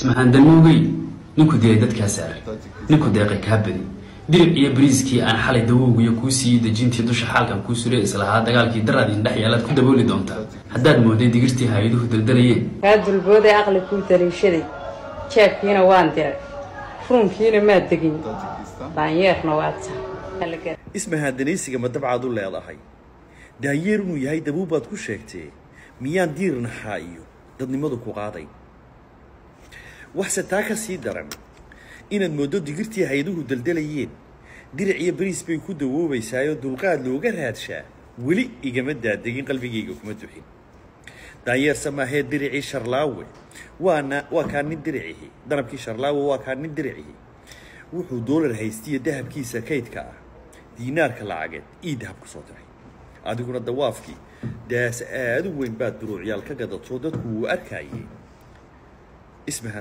اسمها دموغي نكو ديدد كاسار نكو دقيق كابدي درب iyo bariiskii aan xalay dawowga iyo ku sii dajintii dusha xalkan ku suray islaha dagaalkii daraadin dhaxyaalad ku dabooli doonta haddaad mooday digirtii hay'aduhu daldalayeen kaadul booday aqli ku taliishaday jeebkiina waan diray runkiina ma degin daanyeerna waata ismaha danaysiga ma dabcaad u leedahay daanyeer inuu yahay dabuubaad ku sheegtay miyaan diirnaha iyo dadnimadu ku qaaday waxse taa ka sii daran inaad moodo digirtii hay'aduhu daldalayeen dirac iyo bariis bay ku dawoobaysaa dulqaad looga raadshaa weli igama daadegin qalbigayga kuma duxin daanyeer samaaheed diricii sharlaawe waa kaan nin diricihi danabkii sharlaawe waa kaan nin diricihi wuxuu doolar haystiyo dahabkiisa kaydka ah diinaarka lacageed ii dahab ku soo diray adiguna dawaafkii daas aad u weyn baad duruucyaal ka gadato dadku uu arkayay ismaha